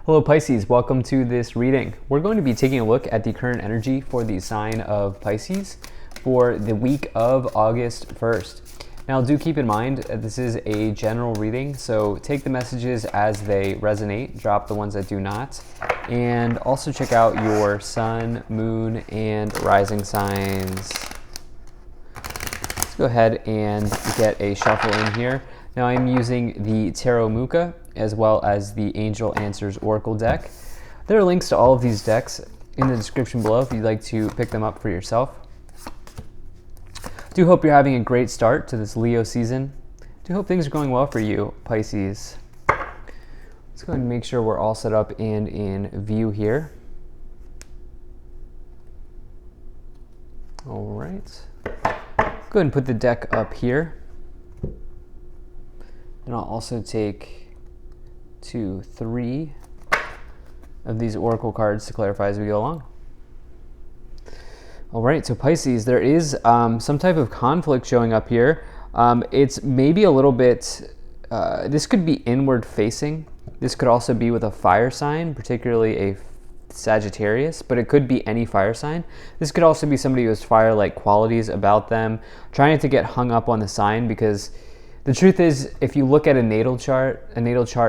Hello Pisces, welcome to this reading. We're going to be taking a look at the current energy for the sign of Pisces for the week of August 1st. Now do keep in mind this is a general reading, so take the messages as they resonate, drop the ones that do not, and also check out your sun, moon, and rising signs. Let's go ahead and get a shuffle in here. Now I'm using the Tarot Muka as well as the Angel Answers Oracle deck. There are links to all of these decks in the description below if you'd like to pick them up for yourself. Do hope you're having a great start to this Leo season. Do hope things are going well for you, Pisces. Let's go ahead and make sure we're all set up and in view here. All right. Go ahead and put the deck up here. And I'll also take 2, 3 of these oracle cards to clarify as we go along. All right, so Pisces, there is some type of conflict showing up here. It's maybe a little bit, this could be inward facing. This could also be with a fire sign, particularly a Sagittarius, but it could be any fire sign. This could also be somebody who has fire-like qualities about them, trying to get hung up on the sign, because the truth is, if you look at a natal chart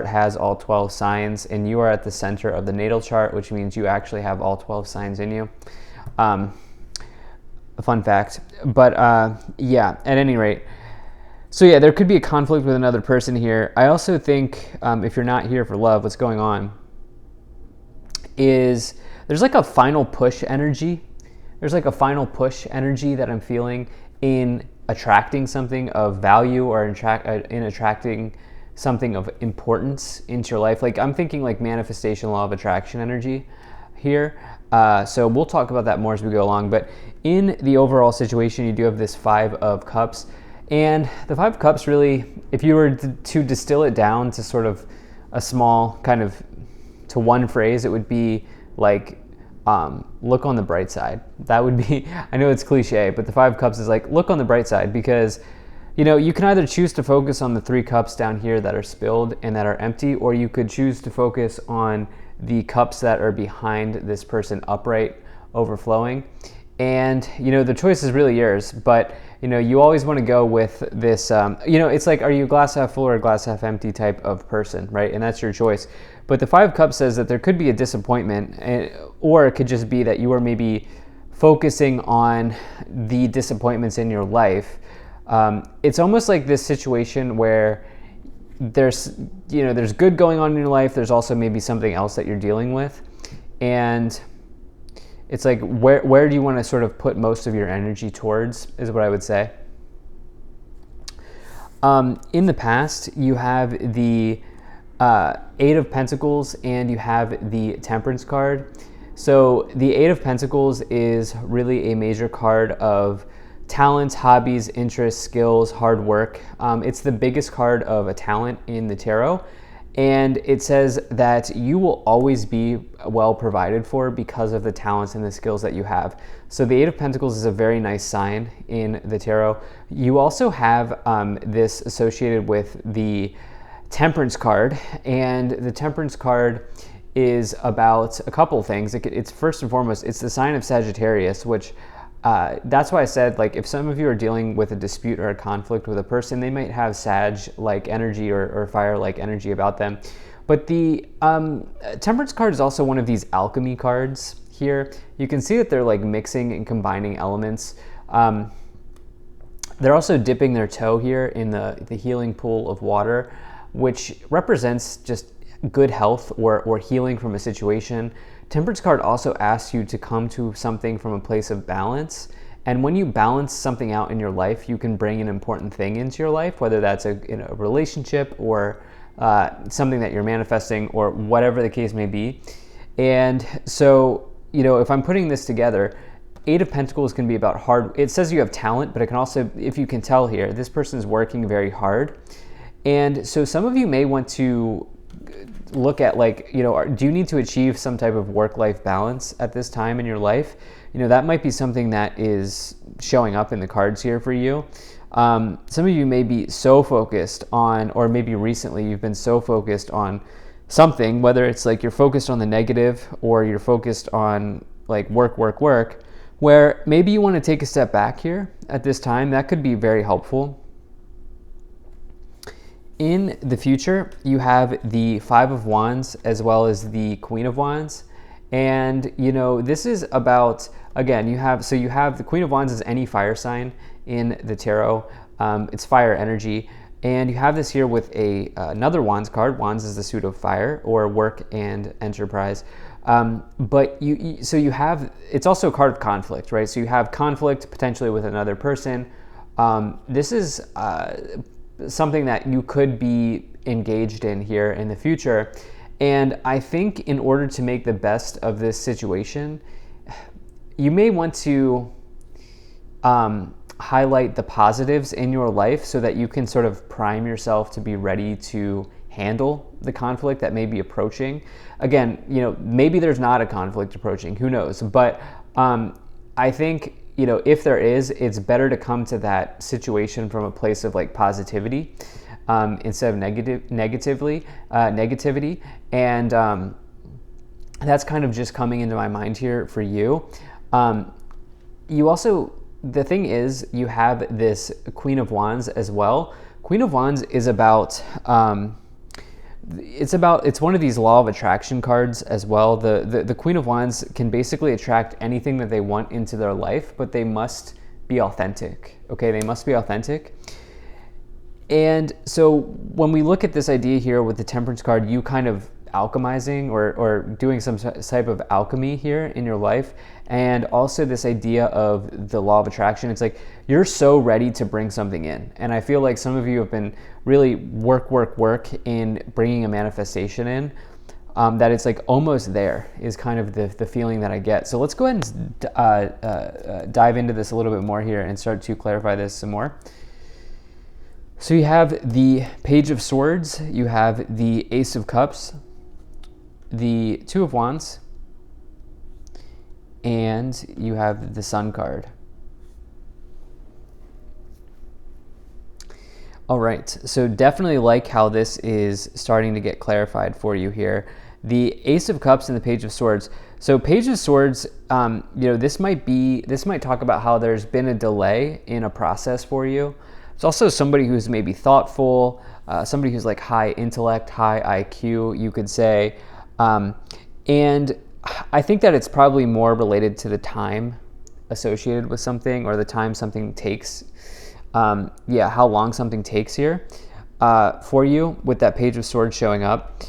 has all 12 signs, and you are at the center of the natal chart, which means you actually have all 12 signs in you. A fun fact. But yeah, at any rate. So yeah, there could be a conflict with another person here. I also think if you're not here for love, what's going on is there's like a final push energy. There's like a final push energy that I'm feeling in attracting something of value or in attracting something of importance into your life. Like I'm thinking like manifestation, law of attraction energy here. So we'll talk about that more as we go along. But in the overall situation, you do have this 5 of Cups. And the 5 of Cups really, if you were to distill it down to sort of a small kind of to one phrase, it would be like, look on the bright side. That would be, I know it's cliche, but the 5 of Cups is like, look on the bright side, because, you know, you can either choose to focus on the 3 cups down here that are spilled and that are empty, or you could choose to focus on the cups that are behind this person upright, overflowing. And, you know, the choice is really yours, but, you know, you always want to go with this, you know, it's like, are you a glass half full or a glass half empty type of person, right? And that's your choice. But the 5 of Cups says that there could be a disappointment, or it could just be that you are maybe focusing on the disappointments in your life. It's almost like this situation where there's good going on in your life. There's also maybe something else that you're dealing with. And it's like, where do you want to sort of put most of your energy towards, is what I would say. In the past, you have the 8 of Pentacles and you have the Temperance card. So the 8 of Pentacles is really a major card of talents, hobbies, interests, skills, hard work. It's the biggest card of a talent in the tarot. And it says that you will always be well provided for because of the talents and the skills that you have. So the 8 of Pentacles is a very nice sign in the tarot. You also have this associated with the Temperance card, and the Temperance card is about a couple things. It's first and foremost, it's the sign of Sagittarius, which that's why I said, like, if some of you are dealing with a dispute or a conflict with a person, they might have Sag-like energy or fire-like energy about them. But the Temperance card is also one of these alchemy cards here. You can see that they're like mixing and combining elements. They're also dipping their toe here in the healing pool of water, which represents just good health or healing from a situation. Temperance card also asks you to come to something from a place of balance. And when you balance something out in your life, you can bring an important thing into your life, whether that's a relationship or something that you're manifesting or whatever the case may be. And so, you know, if I'm putting this together, 8 of Pentacles can be about hard. It says you have talent, but it can also, if you can tell here, this person is working very hard. And so some of you may want to look at, like, you know, do you need to achieve some type of work-life balance at this time in your life? You know, that might be something that is showing up in the cards here for you. Some of you may be so focused on, or maybe recently you've been so focused on something, whether it's like you're focused on the negative or you're focused on like work, where maybe you want to take a step back here at this time. That could be very helpful. In the future, you have the Five of Wands as well as the Queen of Wands. And, this is about, again, you have the Queen of Wands as any fire sign in the tarot. It's fire energy. And you have this here with another Wands card. Wands is the suit of fire, or work and enterprise. But you have, it's also a card of conflict, right? So you have conflict potentially with another person. This is something that you could be engaged in here in the future. And I think in order to make the best of this situation, you may want to highlight the positives in your life so that you can sort of prime yourself to be ready to handle the conflict that may be approaching. Again, maybe there's not a conflict approaching, who knows? But I think, if there is, it's better to come to that situation from a place of like positivity instead of negativity. And that's kind of just coming into my mind here for you. You also, the thing is, you have this Queen of Wands as well. Queen of Wands is about, it's one of these law of attraction cards as well. The Queen of Wands can basically attract anything that they want into their life, but they must be authentic. Okay, they must be authentic. And so when we look at this idea here with the Temperance card, you kind of alchemizing or doing some type of alchemy here in your life. And also this idea of the law of attraction, it's like you're so ready to bring something in. And I feel like some of you have been really work in bringing a manifestation in, that it's like almost there is kind of the feeling that I get. So let's go ahead and dive into this a little bit more here and start to clarify this some more. So you have the Page of Swords, you have the Ace of Cups, the Two of Wands, and you have the Sun card. All right, so definitely like how this is starting to get clarified for you here. The Ace of Cups and the Page of Swords. So Page of Swords, this might talk about how there's been a delay in a process for you. It's also somebody who's maybe thoughtful, somebody who's like high intellect, high IQ, you could say. And I think that it's probably more related to the time associated with something, or the time something takes. How long something takes here for you with that Page of Swords showing up.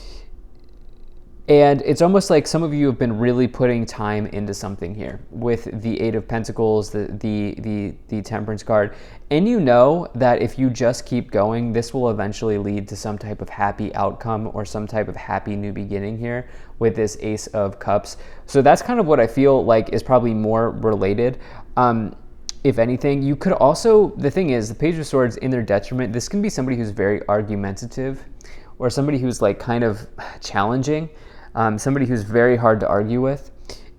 And it's almost like some of you have been really putting time into something here with the Eight of Pentacles, the Temperance card. And you know that if you just keep going, this will eventually lead to some type of happy outcome or some type of happy new beginning here with this Ace of Cups. So that's kind of what I feel like is probably more related. If anything, you could also, the thing is, the Page of Swords in their detriment, this can be somebody who's very argumentative or somebody who's like kind of challenging. Somebody who's very hard to argue with.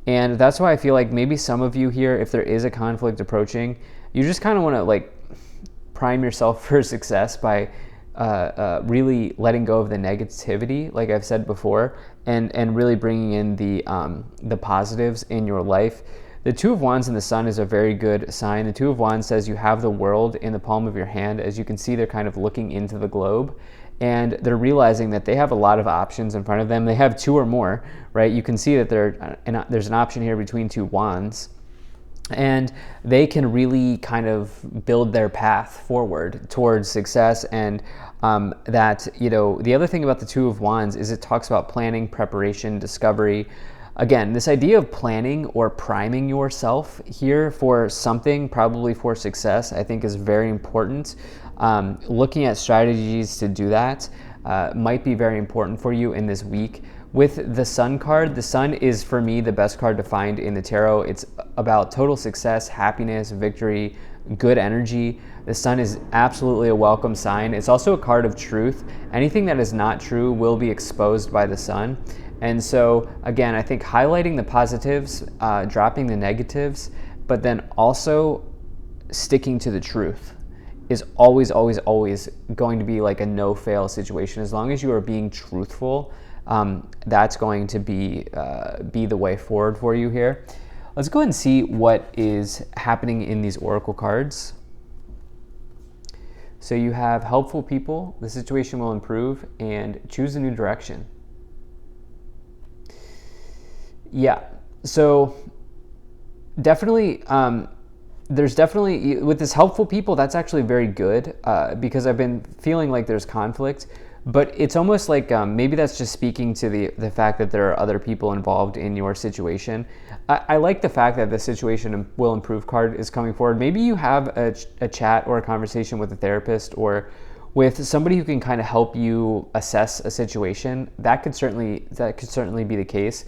And that's why I feel like maybe some of you here, if there is a conflict approaching, you just kind of want to like prime yourself for success by really letting go of the negativity, like I've said before, and really bringing in the positives in your life. The Two of Wands and the Sun is a very good sign. The Two of Wands says you have the world in the palm of your hand. As you can see, they're kind of looking into the globe. And they're realizing that they have a lot of options in front of them. They have two or more, right? You can see that there's an option here between two wands. And they can really kind of build their path forward towards success. And the other thing about the Two of Wands is it talks about planning, preparation, discovery. Again, this idea of planning or priming yourself here for something, probably for success, I think is very important. Looking at strategies to do that might be very important for you in this week. With the Sun card, the Sun is for me the best card to find in the tarot. It's about total success, happiness, victory, good energy. The Sun is absolutely a welcome sign. It's also a card of truth. Anything that is not true will be exposed by the Sun. And so, again, I think highlighting the positives, dropping the negatives, but then also sticking to the truth is always going to be like a no-fail situation. As long as you are being truthful that's going to be the way forward for you here. Let's go ahead and see what is happening in these oracle cards. So you have helpful people, the situation will improve, and choose a new direction. Yeah, so definitely, there's definitely, with this helpful people, that's actually very good because I've been feeling like there's conflict, but it's almost like maybe that's just speaking to the fact that there are other people involved in your situation. I like the fact that the situation will improve card is coming forward. Maybe you have a chat or a conversation with a therapist or with somebody who can kind of help you assess a situation. That could certainly be the case.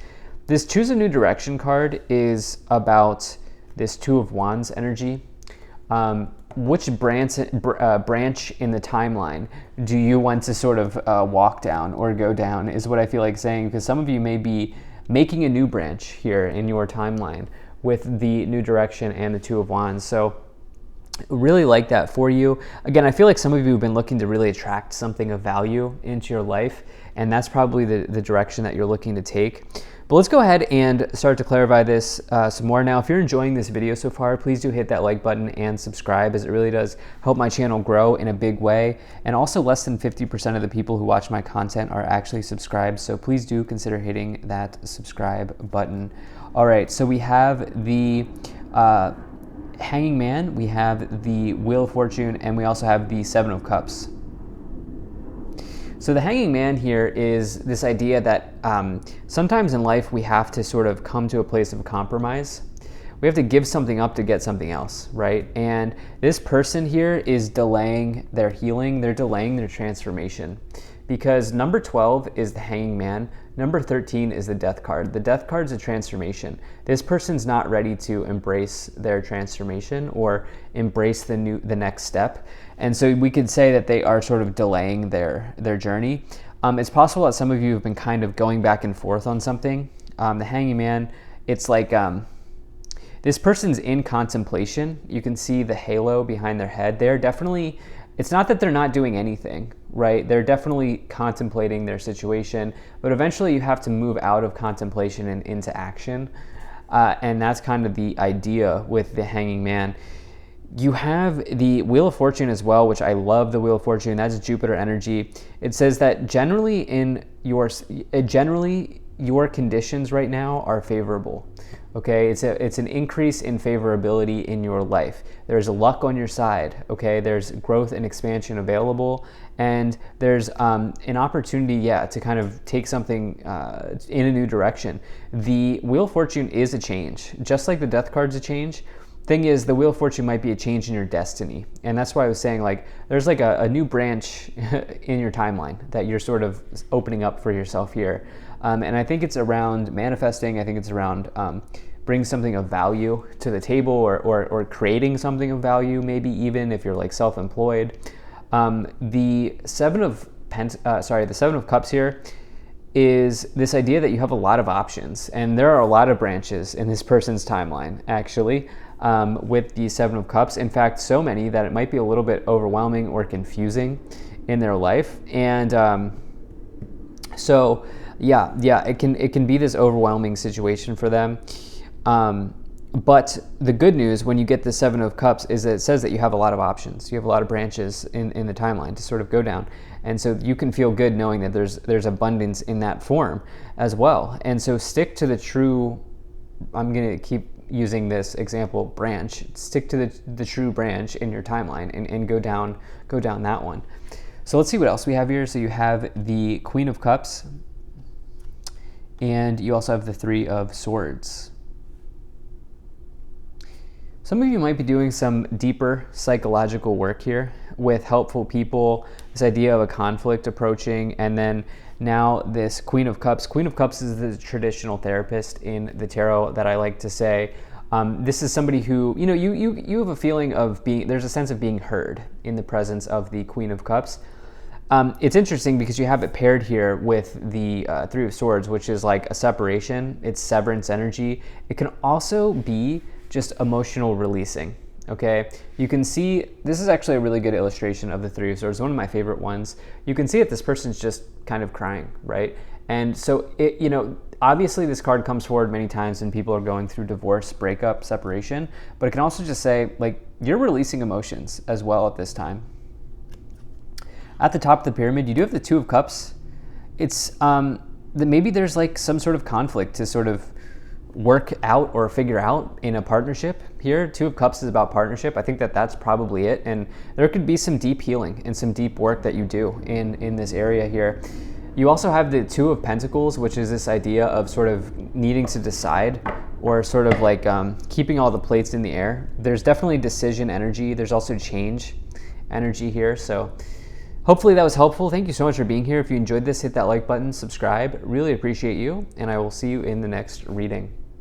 This choose a new direction card is about this Two of Wands energy. Which branch in the timeline do you want to sort of walk down or go down is what I feel like saying, because some of you may be making a new branch here in your timeline with the new direction and the Two of Wands. So really like that for you. Again, I feel like some of you have been looking to really attract something of value into your life, and that's probably the direction that you're looking to take. But let's go ahead and start to clarify this some more. Now, if you're enjoying this video so far, please do hit that like button and subscribe, as it really does help my channel grow in a big way. And also, less than 50% of the people who watch my content are actually subscribed, so please do consider hitting that subscribe button. All right, so we have the Hanging Man, we have the Wheel of Fortune, and we also have the Seven of Cups. So the Hanging Man here is this idea that sometimes in life we have to sort of come to a place of compromise. We have to give something up to get something else, right? And this person here is delaying their healing, they're delaying their transformation. Because number 12 is the Hanging Man, number 13 is the Death card. The Death card is a transformation. This person's not ready to embrace their transformation or embrace the next step. And so we could say that they are sort of delaying their journey. It's possible that some of you have been kind of going back and forth on something. The Hanging Man, it's like this person's in contemplation. You can see the halo behind their head. They're definitely, it's not that they're not doing anything, right? They're definitely contemplating their situation, but eventually you have to move out of contemplation and into action. And that's kind of the idea with the Hanging Man. You have the Wheel of Fortune as well, which I love the Wheel of Fortune. That's Jupiter energy. It says that generally your conditions right now are favorable. Okay, it's an increase in favorability in your life. There's luck on your side. Okay, there's growth and expansion available, and there's an opportunity, to kind of take something in a new direction. The Wheel of Fortune is a change, just like the Death card's a change. Thing is, the Wheel of Fortune might be a change in your destiny, and that's why I was saying, like, there's like a new branch in your timeline that you're sort of opening up for yourself here. And I think it's around manifesting. I think it's around bringing something of value to the table, or creating something of value, maybe even if you're like self-employed. The Seven of Cups here is this idea that you have a lot of options, and there are a lot of branches in this person's timeline, actually, with the Seven of Cups. In fact, so many that it might be a little bit overwhelming or confusing in their life. And it can be this overwhelming situation for them. But the good news when you get the Seven of Cups is that it says that you have a lot of options. You have a lot of branches in the timeline to sort of go down. And so you can feel good knowing that there's abundance in that form as well. And so stick to the true, I'm going to keep using this example, branch. Stick to the true branch in your timeline and go down that one. So let's see what else we have here. So you have the Queen of Cups, and you also have the Three of Swords. Some of you might be doing some deeper psychological work here with helpful people, this idea of a conflict approaching, and then now this Queen of Cups. Queen of Cups is the traditional therapist in the tarot that I like to say. This is somebody who, you have a feeling of there's a sense of being heard in the presence of the Queen of Cups. It's interesting because you have it paired here with the Three of Swords, which is like a separation. It's severance energy. It can also be just emotional releasing. Okay, you can see this is actually a really good illustration of the Three of Swords, one of my favorite ones. You can see that this person's just kind of crying, right? And so it, obviously this card comes forward many times when people are going through divorce, breakup, separation, but it can also just say, like, you're releasing emotions as well at this time. At the top of the pyramid, you do have the Two of Cups. It's that maybe there's like some sort of conflict to sort of work out or figure out in a partnership here. Two of Cups is about partnership. I think that that's probably it. And there could be some deep healing and some deep work that you do in this area here. You also have the Two of Pentacles, which is this idea of sort of needing to decide, or sort of like keeping all the plates in the air. There's definitely decision energy. There's also change energy here. So hopefully that was helpful. Thank you so much for being here. If you enjoyed this, hit that like button, subscribe. Really appreciate you, and I will see you in the next reading.